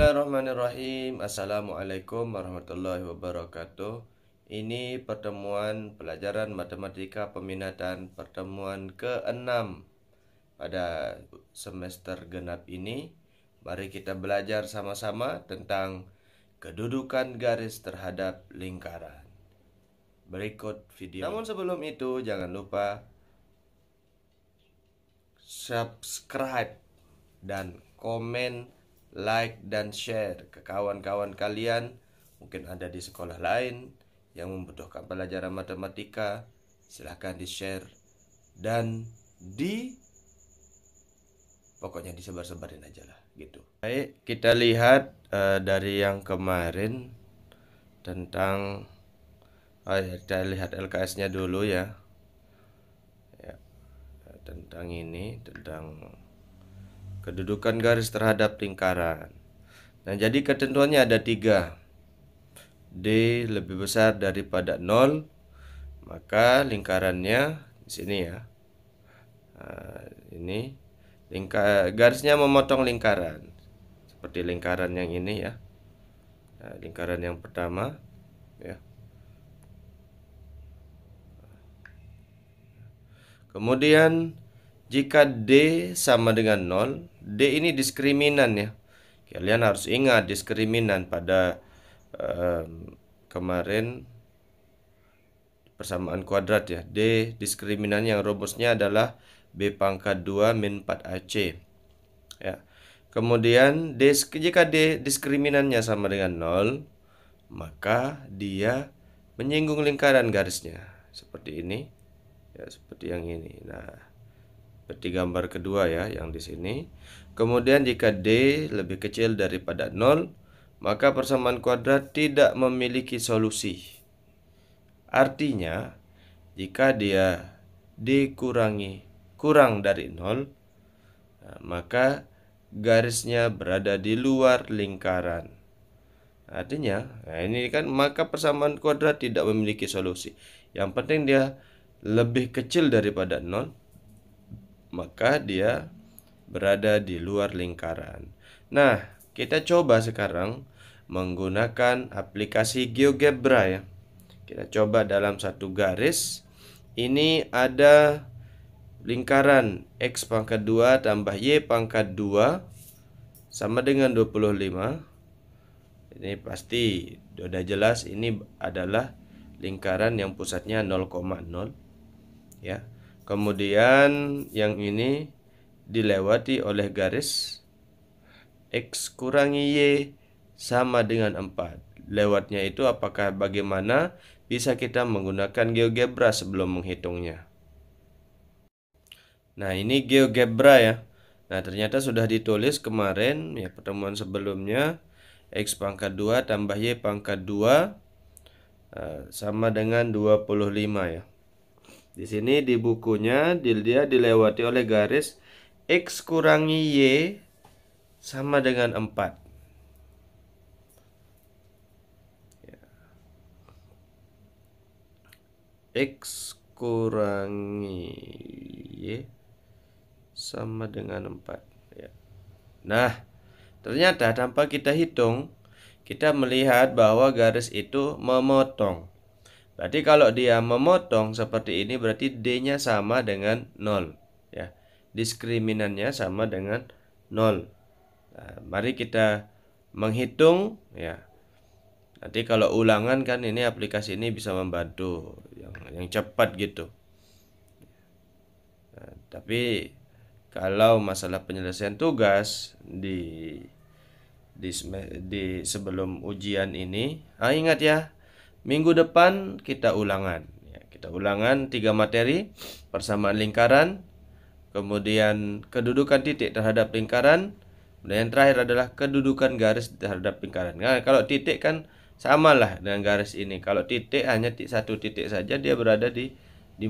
Bismillahirrahmanirrahim. Assalamualaikum warahmatullahi wabarakatuh. Ini pertemuan pelajaran matematika peminatan pertemuan ke-6 pada semester genap ini. Mari kita belajar sama-sama tentang kedudukan garis terhadap lingkaran. Berikut video. Namun sebelum itu jangan lupa subscribe dan komen, like dan share ke kawan-kawan kalian. Mungkin ada di sekolah lain yang membutuhkan pelajaran matematika. Silahkan di share dan pokoknya disebar-sebarin aja lah gitu. Baik, kita lihat dari yang kemarin tentang kita lihat LKS-nya dulu ya. Tentang ini, tentang kedudukan garis terhadap lingkaran. Nah, jadi ketentuannya ada 3. D lebih besar daripada 0, maka lingkarannya di sini ya. Ini garisnya memotong lingkaran. Seperti lingkaran yang ini ya. Lingkaran yang pertama ya. Kemudian jika D sama dengan 0, D ini diskriminan ya. Kalian harus ingat diskriminan pada kemarin persamaan kuadrat ya. D diskriminan yang rumusnya adalah B pangkat 2 min 4AC. Ya. Kemudian jika D diskriminannya sama dengan 0, maka dia menyinggung lingkaran garisnya. Seperti ini. Ya, seperti yang ini. Nah, seperti gambar kedua ya, yang di sini. Kemudian jika D lebih kecil daripada 0, maka persamaan kuadrat tidak memiliki solusi. Artinya, jika dia D kurang dari 0, maka garisnya berada di luar lingkaran. Artinya, ini kan maka persamaan kuadrat tidak memiliki solusi. Yang penting dia lebih kecil daripada 0, maka dia berada di luar lingkaran. Nah, kita coba sekarang menggunakan aplikasi GeoGebra ya. Kita coba dalam satu garis. Ini ada lingkaran X pangkat 2 tambah Y pangkat 2 sama dengan 25. Ini pasti sudah jelas ini adalah lingkaran yang pusatnya 0,0 ya. Kemudian yang ini dilewati oleh garis X kurangi Y sama dengan 4. Lewatnya itu apakah bagaimana? Bisa kita menggunakan GeoGebra sebelum menghitungnya. Nah, ini GeoGebra ya. Nah, ternyata sudah ditulis kemarin ya, pertemuan sebelumnya. X pangkat 2 tambah Y pangkat 2 sama dengan 25 ya. Di sini di bukunya dia dilewati oleh garis X kurangi Y sama dengan 4. Ya. X kurangi Y sama dengan 4. Ya. Nah, ternyata tanpa kita hitung, kita melihat bahwa garis itu memotong. Berarti kalau dia memotong seperti ini berarti D-nya sama dengan 0 ya. Diskriminannya sama dengan 0. Nah, mari kita menghitung ya. Nanti kalau ulangan kan ini aplikasi ini bisa membantu yang cepat gitu. Nah, tapi kalau masalah penyelesaian tugas di sebelum ujian ini, ingat ya, minggu depan kita ulangan. Ya, kita ulangan 3 materi, persamaan lingkaran, kemudian kedudukan titik terhadap lingkaran, dan yang terakhir adalah kedudukan garis terhadap lingkaran. Nah, kalau titik kan samalah dengan garis ini. Kalau titik hanya satu titik saja, dia berada di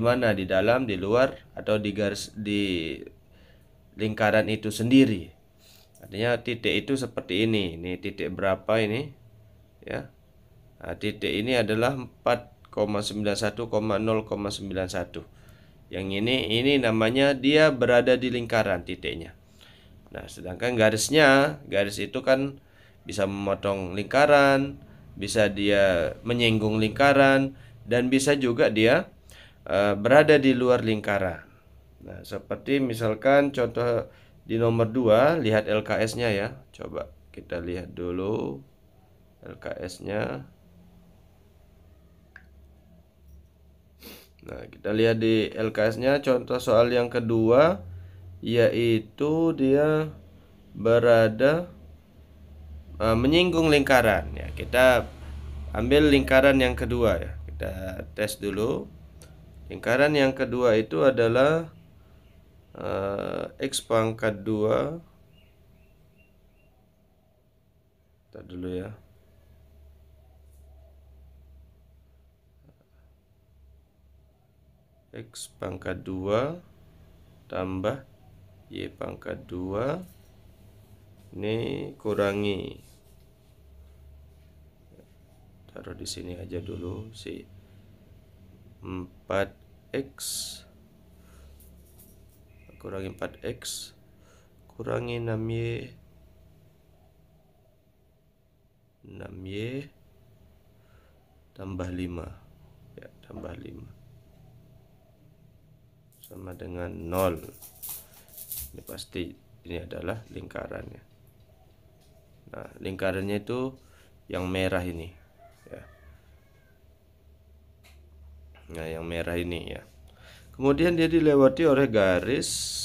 mana? Di dalam, di luar, atau di garis di lingkaran itu sendiri. Artinya titik itu seperti ini. Ini titik berapa ini? Ya. Nah, titik ini adalah 4,91,0,91. Yang ini namanya dia berada di lingkaran titiknya. Nah, sedangkan garis itu kan bisa memotong lingkaran, bisa dia menyinggung lingkaran, dan bisa juga dia berada di luar lingkaran. Nah, seperti misalkan contoh di nomor 2, lihat LKS-nya ya. Coba kita lihat dulu LKS-nya. Nah, kita lihat di LKS-nya contoh soal yang kedua, yaitu dia berada menyinggung lingkaran ya. Kita ambil lingkaran yang kedua ya. Kita tes dulu. Lingkaran yang kedua itu adalah X pangkat 2. Kita dulu ya. X pangkat 2 tambah Y pangkat 2. Ini kurangi. Taruh di sini aja dulu si 4X kurangi 4X kurangi 6Y 6Y tambah 5 ya, tambah 5 sama dengan 0. Ini pasti ini adalah lingkarannya. Nah, lingkarannya itu yang merah ini ya. Nah, yang merah ini ya. Kemudian dia dilewati oleh garis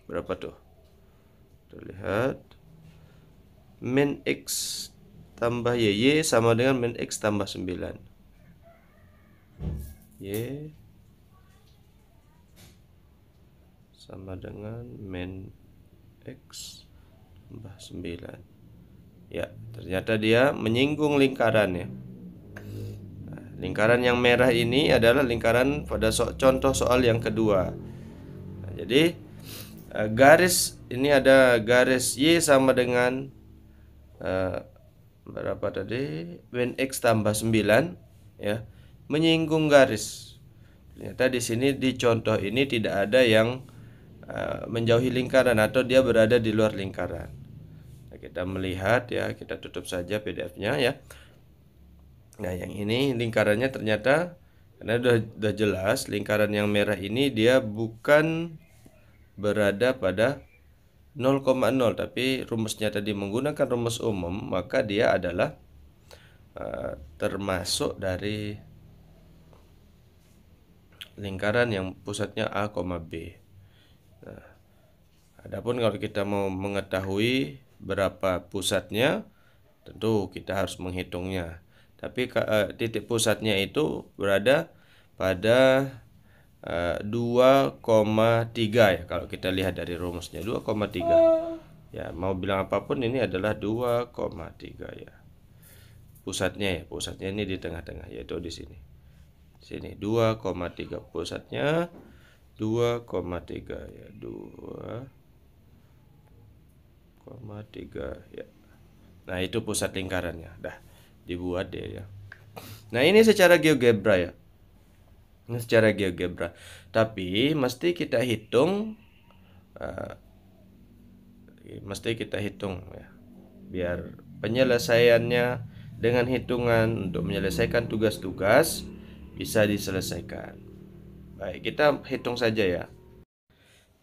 berapa tuh? Kita lihat min X tambah Y sama dengan min X tambah 9. Y sama dengan min X tambah 9. Ya, ternyata dia menyinggung lingkarannya. Nah, lingkaran yang merah ini adalah lingkaran pada contoh soal yang kedua. Nah, jadi garis ini ada garis Y sama dengan berapa tadi? Min X tambah 9 ya, menyinggung garis. Ternyata di sini di contoh ini tidak ada yang menjauhi lingkaran atau dia berada di luar lingkaran. Nah, kita melihat ya, kita tutup saja PDF-nya ya. Nah, yang ini lingkarannya ternyata karena udah jelas lingkaran yang merah ini dia bukan berada pada 0,0, tapi rumusnya tadi menggunakan rumus umum, maka dia adalah termasuk dari lingkaran yang pusatnya A, B. Nah, adapun kalau kita mau mengetahui berapa pusatnya, tentu kita harus menghitungnya. Tapi titik pusatnya itu berada pada 2,3 ya, kalau kita lihat dari rumusnya 2,3. Ya, mau bilang apapun ini adalah 2,3 ya. Pusatnya ini di tengah-tengah, yaitu di sini. Sini 2,3 pusatnya 2,3 ya, 2,3 ya. Nah, itu pusat lingkarannya. Dah dibuat deh ya. Nah, ini secara GeoGebra ya. Ini secara GeoGebra. Tapi mesti kita hitung ya. Biar penyelesaiannya dengan hitungan untuk menyelesaikan tugas-tugas bisa diselesaikan. Baik, kita hitung saja ya.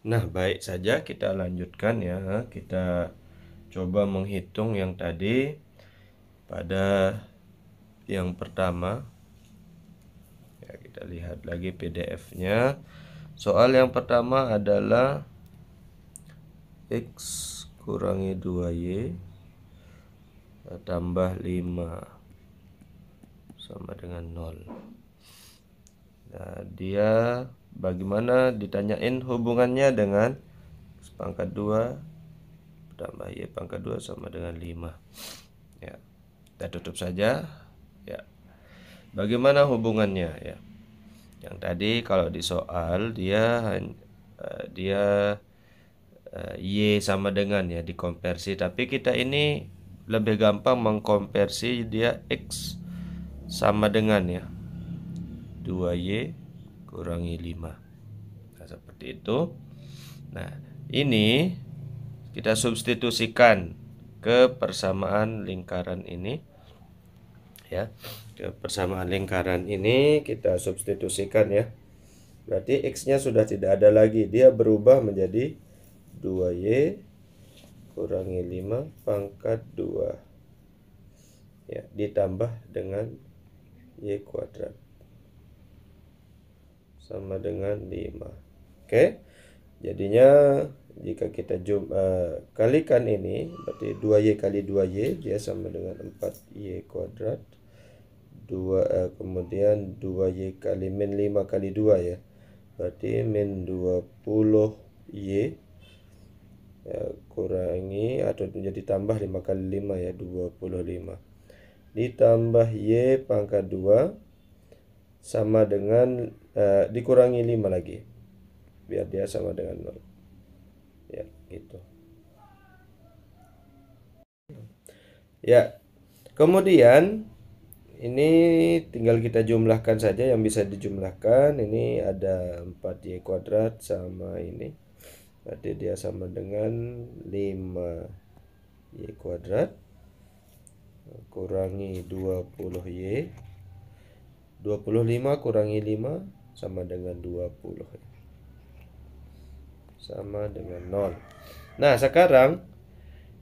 Nah, baik saja kita lanjutkan ya. Kita coba menghitung yang tadi pada yang pertama. Ya, kita lihat lagi PDF-nya. Soal yang pertama adalah X kurangi 2Y tambah 5 sama dengan 0. Nah, dia bagaimana ditanyain hubungannya dengan X pangkat 2 tambah Y pangkat 2 sama dengan 5. Ya, kita tutup saja ya. Bagaimana hubungannya ya? Yang tadi kalau di soal dia Y sama dengan ya dikonversi, tapi kita ini lebih gampang mengkonversi dia X sama dengan ya 2Y kurangi 5. Nah, seperti itu. Nah, ini kita substitusikan ke persamaan lingkaran ini. Ya, ke persamaan lingkaran ini kita substitusikan ya. Berarti X-nya sudah tidak ada lagi, dia berubah menjadi 2Y kurangi 5 pangkat 2 ya, ditambah dengan Y kuadrat sama dengan 5. Oke, jadinya jika kita kalikan ini, berarti 2Y kali 2Y dia sama dengan 4Y kuadrat. Kemudian 2Y kali min 5 kali 2 ya, berarti min 20Y ya, kurangi atau menjadi tambah 5 kali 5 ya, 25 ditambah Y pangkat 2 sama dengan dikurangi 5 lagi biar dia sama dengan 0 ya, gitu ya. Kemudian ini tinggal kita jumlahkan saja yang bisa dijumlahkan. Ini ada 4Y kuadrat sama ini, berarti dia sama dengan 5Y kuadrat kurangi 20Y. 25 kurangi 5 sama dengan 20, sama dengan 0. Nah, sekarang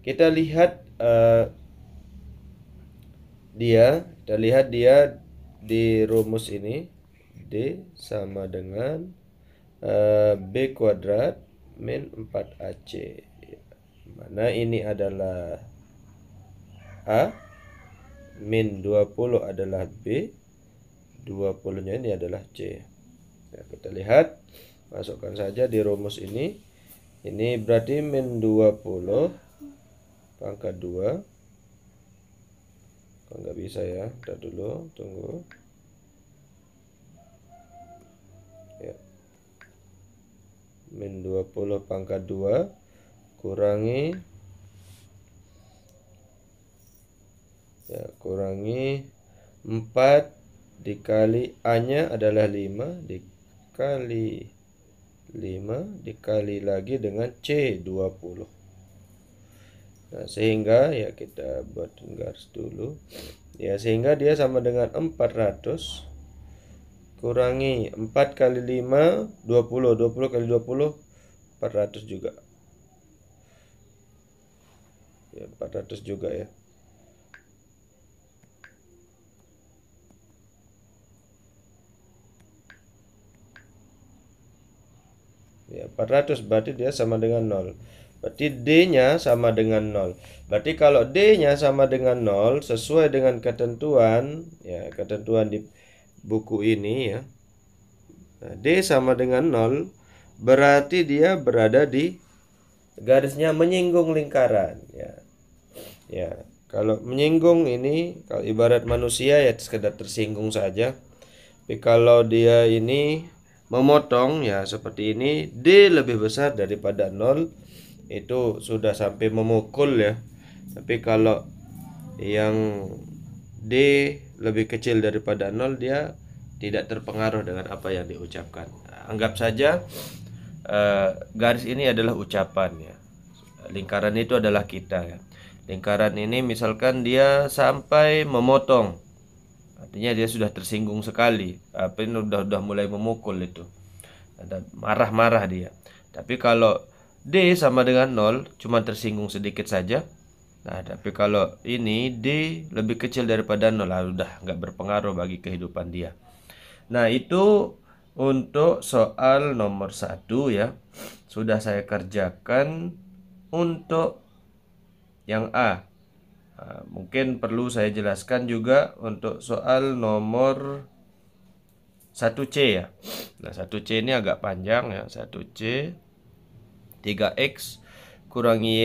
kita lihat kita lihat dia di rumus ini, D sama dengan B kuadrat min 4AC, mana ini adalah A, min 20 adalah B, 20-nya ini adalah C. Nah, kita lihat, masukkan saja di rumus ini. Ini berarti min 20 pangkat 2. Kok nggak bisa ya? Ntar dulu, tunggu. Ya. Min 20 pangkat 2 kurangi kurangi 4 dikali A-nya adalah 5 dikali 5 dikali lagi dengan C 20. Nah, sehingga ya kita buat garis dulu. Ya, sehingga dia sama dengan 400 kurangi 4 kali 5 20, 20 kali 20 400 juga. Ya, 400 juga ya. Ya, 400 berarti dia sama dengan 0. Berarti D-nya sama dengan 0. Berarti kalau D-nya sama dengan 0 sesuai dengan ketentuan ya, ketentuan di buku ini ya. Nah, D sama dengan 0 berarti dia berada di garisnya menyinggung lingkaran ya. Ya, kalau menyinggung ini kalau ibarat manusia ya sekedar tersinggung saja. Tapi kalau dia ini memotong ya seperti ini, D lebih besar daripada 0 itu sudah sampai memukul ya. Tapi kalau yang D lebih kecil daripada 0 dia tidak terpengaruh dengan apa yang diucapkan. Anggap saja garis ini adalah ucapan ya. Lingkaran itu adalah kita ya. Lingkaran ini misalkan dia sampai memotong, artinya dia sudah tersinggung sekali. Apa ini udah mulai memukul itu. Ada marah-marah dia. Tapi kalau D sama dengan 0, cuma tersinggung sedikit saja. Nah, tapi kalau ini D lebih kecil daripada 0, udah nggak berpengaruh bagi kehidupan dia. Nah, itu untuk soal nomor 1 ya. Sudah saya kerjakan. Untuk yang A, mungkin perlu saya jelaskan juga untuk soal nomor 1C ya. Nah, 1C ini agak panjang ya. 1C 3X kurangi Y.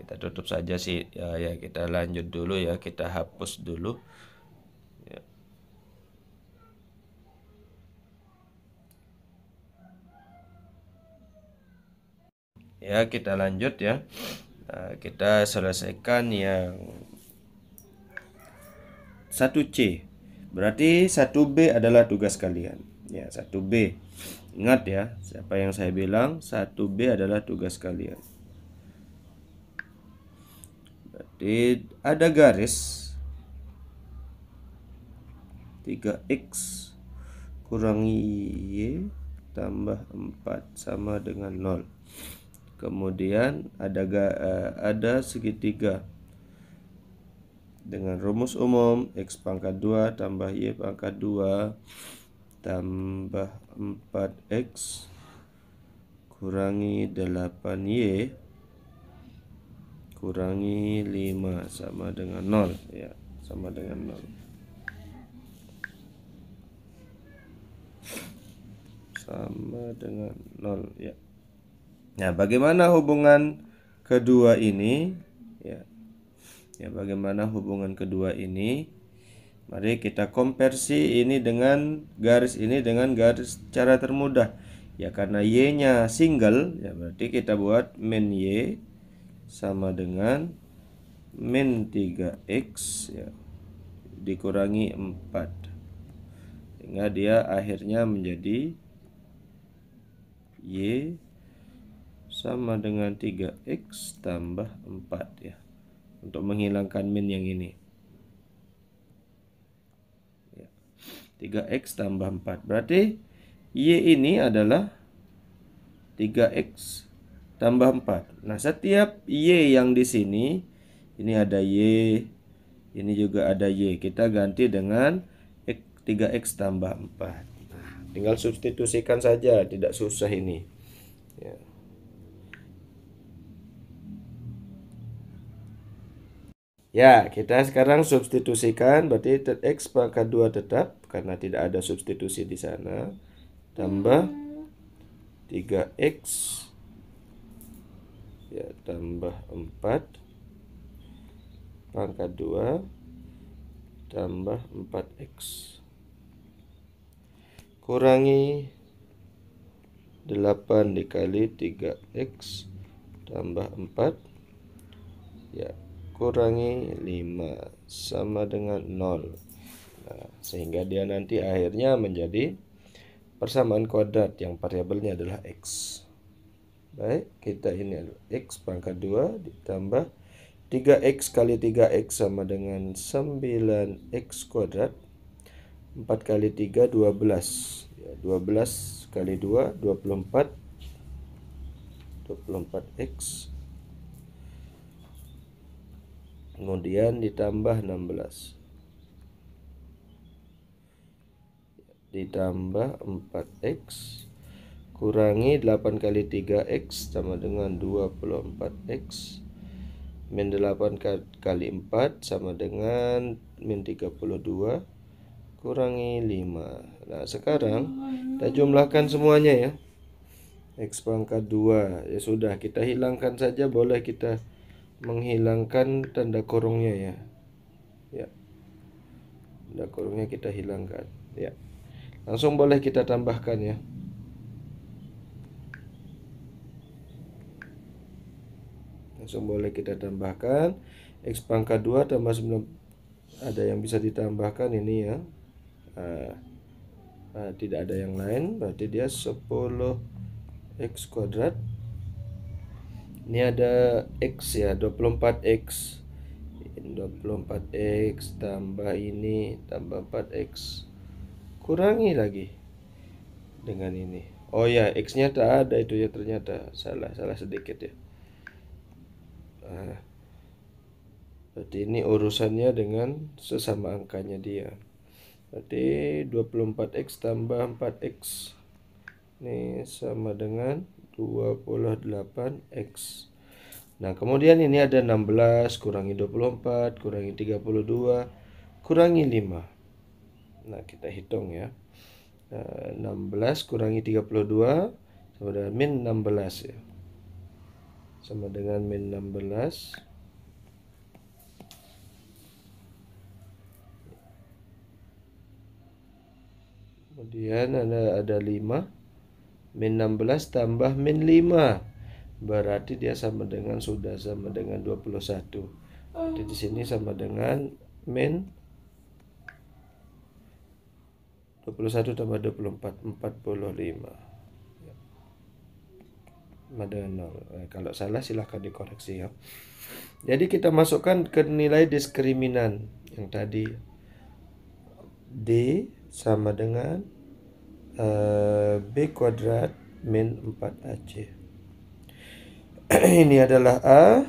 Kita tutup saja sih ya, kita lanjut dulu ya, kita hapus dulu ya. Ya, kita lanjut ya. Nah, kita selesaikan yang 1C. Berarti 1B adalah tugas kalian. Ya, 1B. Ingat ya, siapa yang saya bilang 1B adalah tugas kalian. Berarti ada garis 3x kurangi y tambah 4 sama dengan 0. Kemudian ada segitiga dengan rumus umum x pangkat 2 tambah y pangkat 2 tambah 4x kurangi 8y kurangi 5 sama dengan 0 ya, sama dengan 0. Sama dengan 0 ya. Nah, bagaimana hubungan kedua ini ya? Ya, bagaimana hubungan kedua ini? Mari kita konversi ini dengan garis ini dengan garis cara termudah. Ya, karena y-nya single, ya berarti kita buat min y sama dengan min 3x ya, dikurangi 4. Sehingga dia akhirnya menjadi y sama dengan 3x tambah 4 ya. Untuk menghilangkan min yang ini. 3x tambah 4. Berarti y ini adalah 3x tambah 4. Nah, setiap y yang di sini, ini ada y, ini juga ada y. Kita ganti dengan 3x tambah 4. Nah, tinggal substitusikan saja, tidak susah ini. Ya. Ya, kita sekarang substitusikan, berarti x pangkat 2 tetap, karena tidak ada substitusi di sana. Tambah 3x ya, tambah 4 pangkat 2 tambah 4x kurangi 8 dikali 3x tambah 4 ya, kurangi 5 sama dengan 0. Nah, sehingga dia nanti akhirnya menjadi persamaan kuadrat yang variabelnya adalah x. Baik, kita ini adalah x pangkat 2 ditambah 3x kali 3x sama dengan 9x kuadrat. 4 kali 3, 12. Ya, 12 kali 2, 24. 24x. Kemudian ditambah 16. Ditambah 4x. Kurangi 8 kali 3x sama dengan 24x. Min 8 kali 4 sama dengan min 32. Kurangi 5. Nah, sekarang kita jumlahkan semuanya ya. X pangkat 2. Ya sudah, kita hilangkan saja. Boleh kita menghilangkan tanda kurungnya ya. Ya. Tanda kurungnya kita hilangkan. Ya. Langsung boleh kita tambahkan ya. Langsung boleh kita tambahkan x pangkat 2 tambah 9. Ada yang bisa ditambahkan ini ya. Tidak ada yang lain, berarti dia 10x kuadrat. Ini ada x ya, 24x. 24x tambah ini tambah 4x. Kurangi lagi dengan ini. Oh ya, x-nya tak ada itu ya, ternyata salah sedikit ya. Berarti ini urusannya dengan sesama angkanya dia. Berarti 24x tambah 4x ini sama dengan 28x. Nah, kemudian ini ada 16 kurangi 24 kurangi 32 kurangi 5. Nah, kita hitung ya. 16 kurangi 32 sama dengan min 16 ya. Sama dengan min 16. Kemudian ada 5. Min 16 tambah min 5. Berarti dia sudah sama dengan 21. Jadi di sini sama dengan min 21 tambah 24, 45. sama dengan 0. Kalau salah silahkan dikoreksi ya. Jadi kita masukkan ke nilai diskriminan yang tadi. D sama dengan B kuadrat min 4AC. Ini adalah A,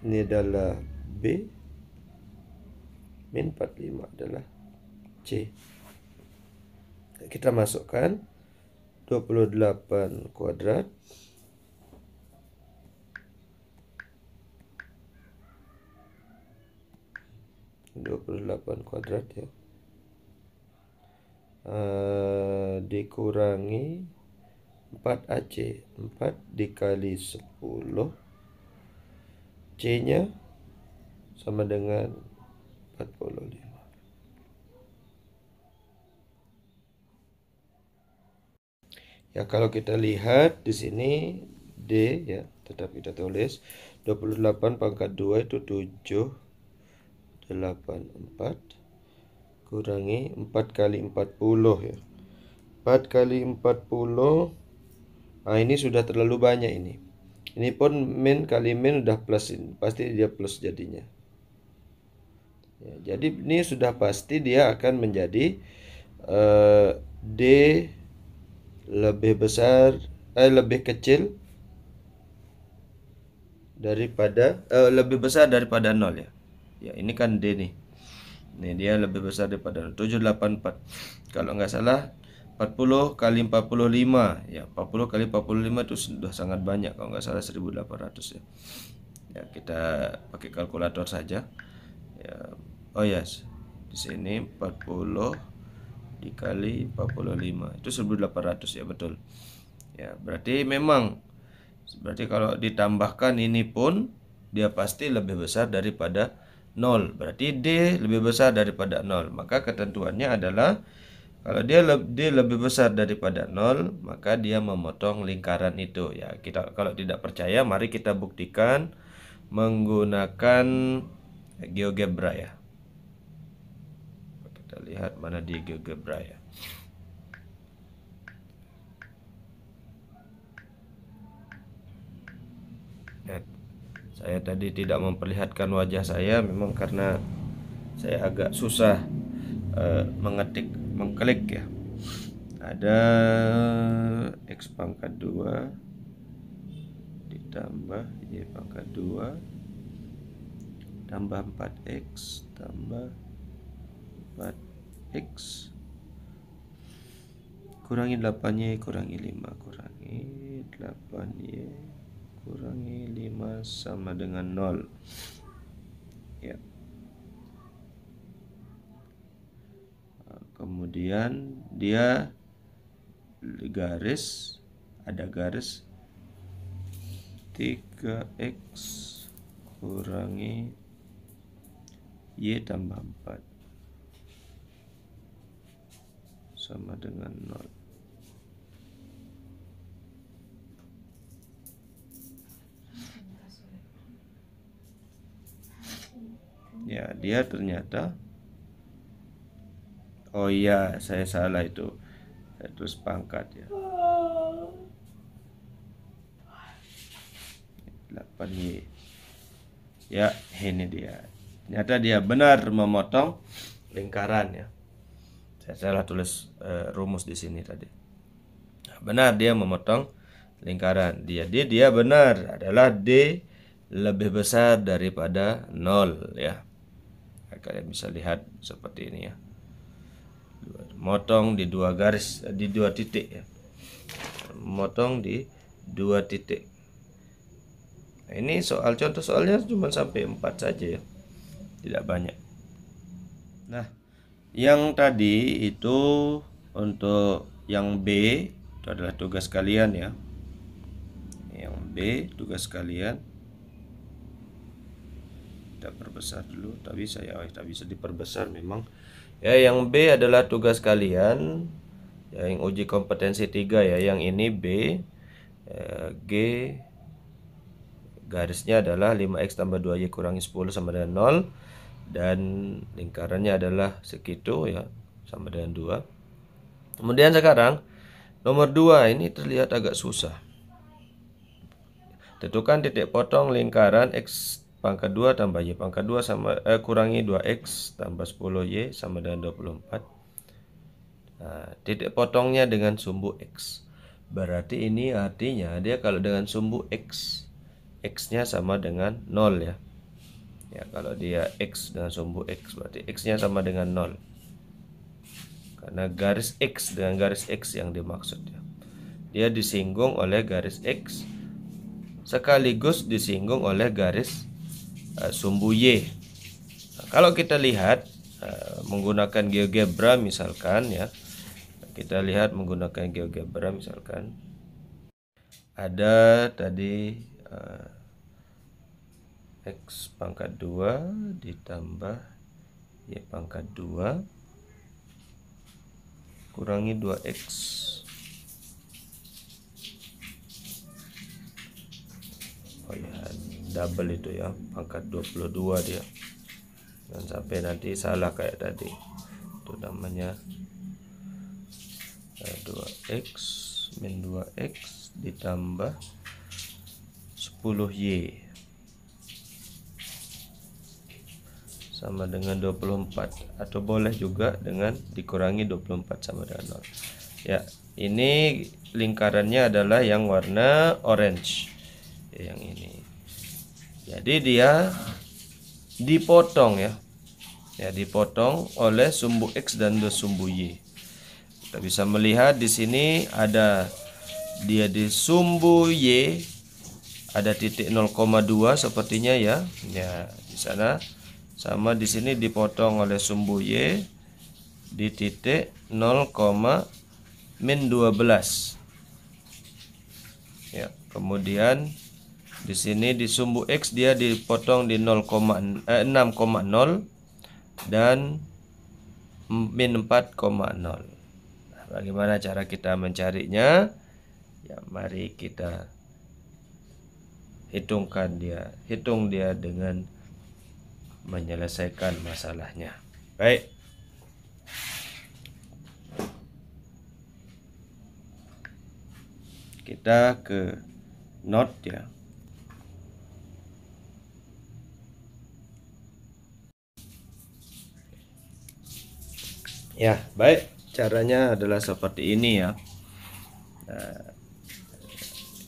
ini adalah B, min 45 adalah C. Kita masukkan 28 kuadrat ya, dikurangi 4AC. 4 dikali 10, C nya sama dengan 45. Ya, kalau kita lihat di sini D ya, tetap kita tulis 28 pangkat 2 itu 784 kurangi 4 kali 40 ya. 4 kali 40. Nah, ini sudah terlalu banyak ini. Ini pun min kali min udah plus ini. Pasti dia plus jadinya. Ya, jadi ini sudah pasti dia akan menjadi D lebih besar, lebih kecil daripada lebih besar daripada 0 ya. Ya, ini kan D nih. Nih dia lebih besar daripada 0. 784. Kalau nggak salah 40 kali 45 ya, 40 kali 45 itu sudah sangat banyak, kalau nggak salah 1800 ya. Ya, kita pakai kalkulator saja. Ya, oh yes. Di sini 40 dikali 45 itu 1800 ya, betul. Ya, berarti kalau ditambahkan ini pun dia pasti lebih besar daripada 0. Berarti D lebih besar daripada 0. Maka ketentuannya adalah kalau dia lebih besar daripada 0, maka dia memotong lingkaran itu ya. Kalau tidak percaya, mari kita buktikan menggunakan GeoGebra ya. Kita lihat mana di GeoGebra ya. Saya tadi tidak memperlihatkan wajah saya memang karena saya agak susah mengklik ya. Ada X pangkat 2 ditambah Y pangkat 2 tambah 4X tambah 4X kurangi 8Y kurangi 5 kurangi 8Y kurangi 5 sama dengan 0 ya. Kemudian dia ada garis 3X kurangi Y tambah 4 sama dengan 0. Ya, dia ternyata, oh iya, saya salah itu. Saya terus pangkat ya. 8Y. Ya, ini dia. Ternyata dia benar memotong lingkaran ya. Saya salah tulis rumus di sini tadi. Nah, benar dia memotong lingkaran. Dia benar adalah D lebih besar daripada 0 ya. Kalian bisa lihat seperti ini ya. Motong di dua garis, di dua titik ya. Motong di dua titik. Nah, ini contoh soalnya cuma sampai 4 saja ya. Tidak banyak. Nah, yang tadi itu untuk yang B itu adalah tugas kalian ya. Yang B tugas kalian. Kita perbesar dulu, tapi saya tak bisa diperbesar memang. Ya, yang B adalah tugas kalian. Ya, yang uji kompetensi 3 ya. Yang ini B, G garisnya adalah 5X tambah 2Y kurangi 10 sama dengan 0. Dan lingkarannya adalah segitu ya, sama dengan 2. Kemudian sekarang Nomor 2 ini terlihat agak susah. Tentukan titik potong lingkaran X pangkat 2 tambah Y pangkat 2 sama kurangi 2X tambah 10Y sama dengan 24. Nah, titik potongnya dengan sumbu X. Berarti ini artinya dia kalau dengan sumbu X, X-nya sama dengan 0 ya. Ya, kalau dia X dengan sumbu X berarti X-nya sama dengan 0. Karena garis X dengan garis X yang dimaksud ya. Dia disinggung oleh garis X sekaligus disinggung oleh garis sumbu Y. Nah, kalau kita lihat menggunakan GeoGebra misalkan ya, kita lihat menggunakan GeoGebra misalkan ada tadi X pangkat 2 ditambah Y pangkat 2 kurangi 2X double itu ya, pangkat 22 dia. Jangan sampai nanti salah kayak tadi. Itu namanya 2X min 2X ditambah 10Y sama dengan 24, atau boleh juga dengan dikurangi 24 sama dengan 0. Ya, ini lingkarannya adalah yang warna orange. Yang ini. Jadi dia dipotong ya. Ya, dipotong oleh sumbu X dan sumbu Y. Kita bisa melihat di sini ada dia di sumbu Y ada titik 0,2 sepertinya ya. Ya, di sana sama di sini dipotong oleh sumbu Y di titik 0,-12. Ya, kemudian di sini di sumbu X dia dipotong di 6,0 dan min 4,0. Nah, bagaimana cara kita mencarinya? Ya, mari kita hitung dia dengan menyelesaikan masalahnya. Baik. Kita ke note ya. Ya, baik. Caranya adalah seperti ini ya. Nah,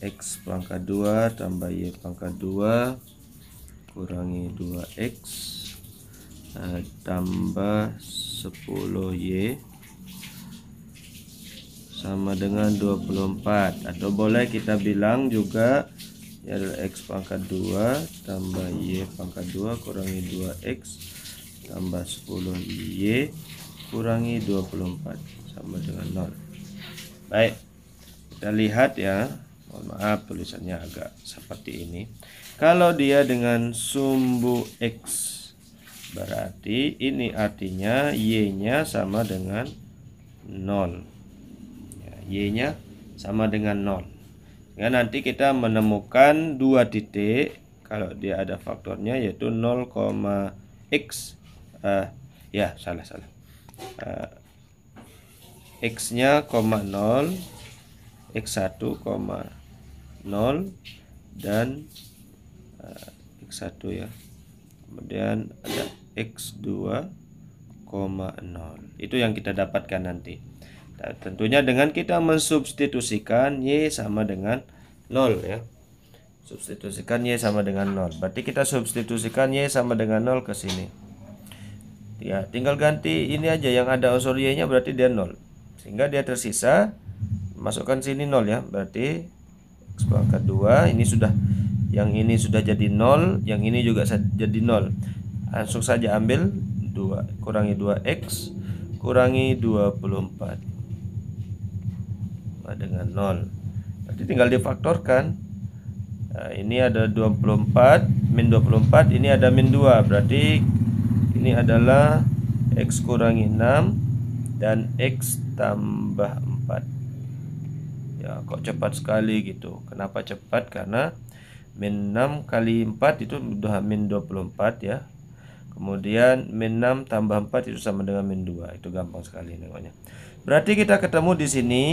X pangkat 2 tambah Y pangkat 2 kurangi 2X tambah 10Y sama dengan 24, atau boleh kita bilang juga ya adalah X pangkat 2 tambah Y pangkat 2 kurangi 2X tambah 10Y kurangi 24 sama dengan 0. Baik, kita lihat ya. Mohon maaf tulisannya agak seperti ini. Kalau dia dengan sumbu X, berarti ini artinya Y-nya sama dengan 0 ya, Y-nya sama dengan 0. Ya, nanti kita menemukan dua titik kalau dia ada faktornya, yaitu 0, X ya salah X-nya 0, X1, 0 dan X1 ya. Kemudian ada X2, 0. Itu yang kita dapatkan nanti. Nah, tentunya dengan kita mensubstitusikan Y sama dengan 0 ya. Substitusikan Y sama dengan 0. Berarti kita substitusikan Y sama dengan 0 ke sini. Ya, tinggal ganti ini aja yang ada unsur Y-nya, berarti dia 0. Sehingga dia tersisa, masukkan sini 0 ya. Berarti X pangkat 2 ini sudah, yang ini sudah jadi 0, yang ini juga jadi 0. Langsung saja ambil 2 kurangi 2X kurangi 24 dengan 0. Berarti tinggal difaktorkan. Nah, ini ada 24 min 24, ini ada min 2, berarti ini adalah X kurangi 6 dan X tambah 4. Ya, kok cepat sekali gitu. Kenapa cepat? Karena min 6 kali 4 itu udah min 24 ya. Kemudian min 6 tambah 4 itu sama dengan min 2. Itu gampang sekali namanya. Berarti kita ketemu di sini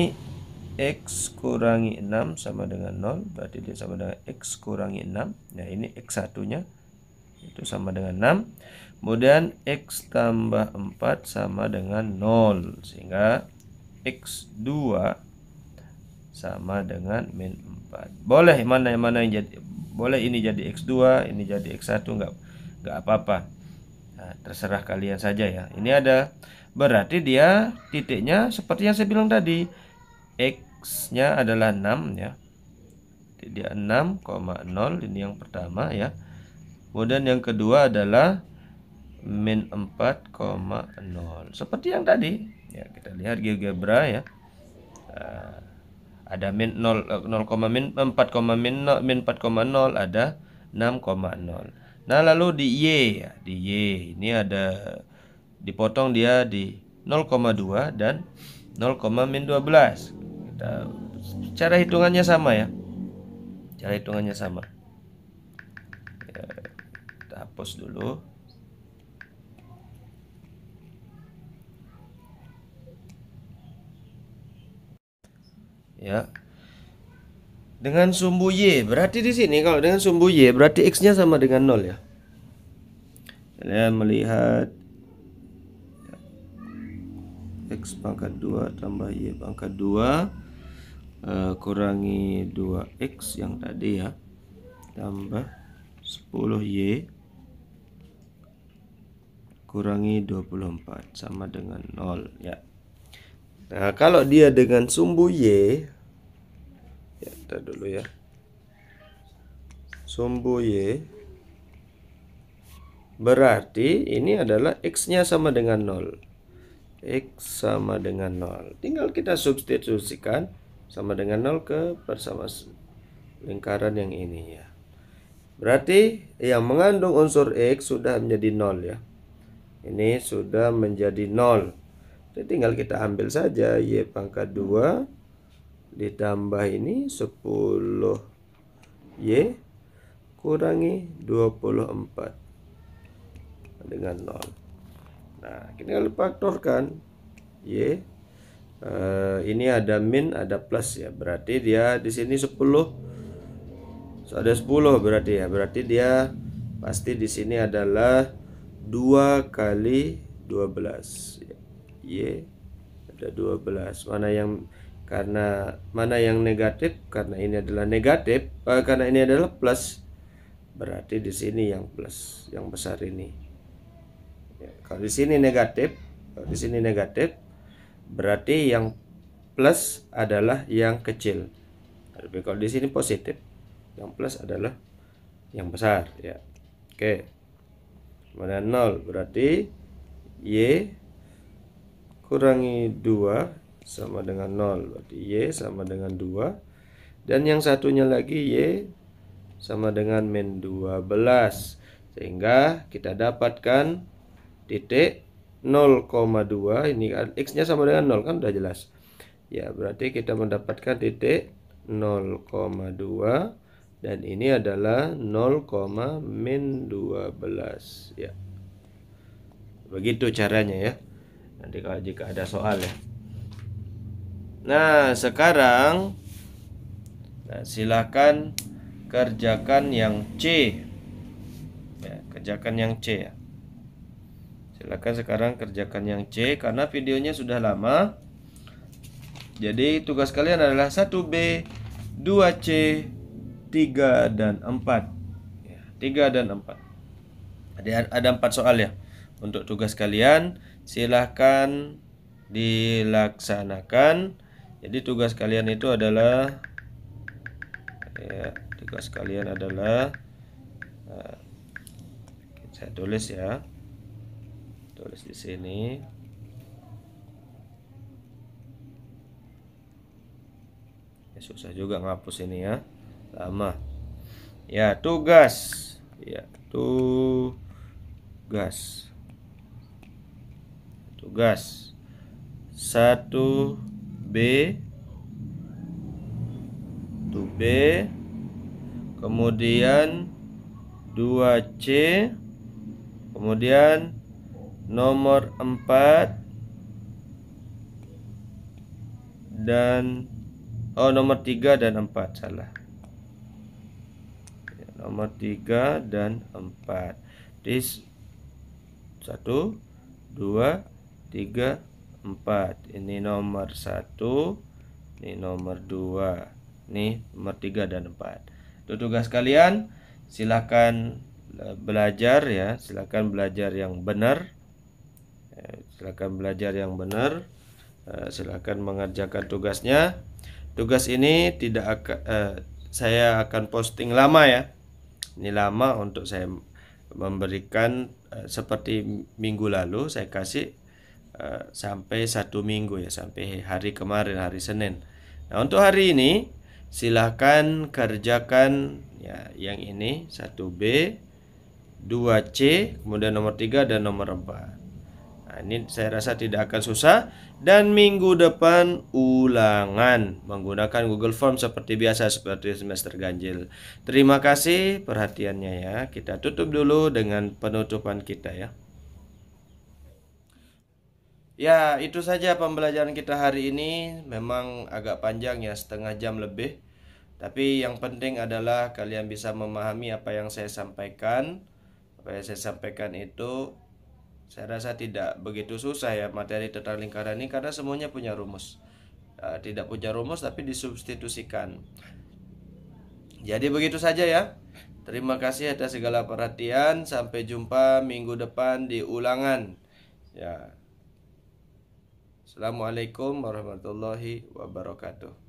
X kurangi 6 sama dengan 0, berarti dia sama dengan X kurangi 6. Nah, ini X1 nya itu sama dengan 6. Kemudian X tambah 4 sama dengan 0, sehingga X2 sama dengan min 4. Boleh mana yang jadi, boleh ini jadi X2, ini jadi X1, nggak apa-apa. Nah, terserah kalian saja ya. Ini ada, berarti dia titiknya seperti yang saya bilang tadi, X-nya adalah 6 ya. Dia 6,0, ini yang pertama ya. Kemudian yang kedua adalah min 4,0. Seperti yang tadi ya, kita lihat GeoGebra ya. Ada min 0, 0, min 4,0, min 4,0, ada 6,0. Nah, lalu di Y ya, di Y ini ada dipotong dia di 0,2 dan 0,-12. Cara hitungannya sama ya. Cara hitungannya sama. Ya, kita hapus dulu. Ya. Dengan sumbu Y, berarti di sini kalau dengan sumbu Y berarti X-nya sama dengan 0 ya. Kalian melihat X pangkat 2 tambah Y pangkat 2 kurangi 2X yang tadi ya, tambah 10Y kurangi 24 sama dengan 0 ya. Nah, kalau dia dengan sumbu Y ya, kita dulu ya. Sumbu Y berarti ini adalah X-nya sama dengan 0. X sama dengan 0. Tinggal kita substitusikan sama dengan 0 ke bersama lingkaran yang ini ya. Berarti yang mengandung unsur X sudah menjadi 0 ya. Ini sudah menjadi 0. Jadi tinggal kita ambil saja Y pangkat 2 ditambah ini 10Y kurangi 24 dengan 0. Nah, tinggal faktorkan Y. Ini ada min, ada plus ya. Berarti dia di sini 10. So, ada 10 berarti ya. Berarti dia pasti di sini adalah 2 kali 12. Y ada 12. Mana yang negatif? Karena ini adalah negatif, karena ini adalah plus. Berarti di sini yang plus, yang besar ini. Ya, kalau di sini negatif, berarti yang plus adalah yang kecil. Tapi kalau di sini positif, yang plus adalah yang besar ya. Oke. Kemudian 0 berarti Y kurangi 2 sama dengan 0. Berarti Y sama dengan 2. Dan yang satunya lagi Y sama dengan min 12. Sehingga kita dapatkan titik 0,2. Ini kan X-nya sama dengan 0 kan udah jelas. Ya, berarti kita mendapatkan titik 0,2. Dan ini adalah 0,-12 ya. Begitu caranya ya. Nanti kalau jika ada soal ya. Nah, sekarang silakan kerjakan yang C. Ya, kerjakan yang C ya. Silakan sekarang kerjakan yang C karena videonya sudah lama. Jadi tugas kalian adalah 1B, 2C, 3 dan 4. Ya, 3 dan 4. Ada 4 soal ya. Untuk tugas kalian silahkan dilaksanakan. Jadi tugas kalian itu adalah saya tulis ya. Tulis di sini. Ya, susah juga ngapus ini ya. Lama. Ya, tugas. Ya, tugas. 1B, 2B, kemudian 2C, kemudian nomor 4 dan Oh, nomor 3 dan 4 salah. Nomor 3 dan 4. Di 1, 2, 3, 4. Ini nomor 1, ini nomor 2, ini nomor 3 dan 4. Itu tugas kalian. Silakan belajar ya, silakan belajar yang benar. Silakan belajar yang benar. Silakan mengerjakan tugasnya. Tugas ini saya akan posting lama ya. Ini lama untuk saya memberikan, seperti minggu lalu saya kasih sampai 1 minggu ya, sampai hari kemarin, hari Senin. Nah, untuk hari ini silahkan kerjakan ya, yang ini 1B, 2C, kemudian nomor 3 dan nomor 4. Nah, ini saya rasa tidak akan susah. Dan minggu depan ulangan menggunakan Google Form seperti biasa, seperti semester ganjil. Terima kasih perhatiannya ya. Kita tutup dulu dengan penutupan kita ya. Ya, itu saja pembelajaran kita hari ini. Memang agak panjang ya, setengah jam lebih. Tapi yang penting adalah kalian bisa memahami apa yang saya sampaikan. Apa yang saya sampaikan itu saya rasa tidak begitu susah ya, materi tentang lingkaran ini, karena semuanya punya rumus. Tidak punya rumus tapi disubstitusikan. Jadi begitu saja ya. Terima kasih atas segala perhatian. Sampai jumpa minggu depan di ulangan. Ya. Assalamualaikum warahmatullahi wabarakatuh.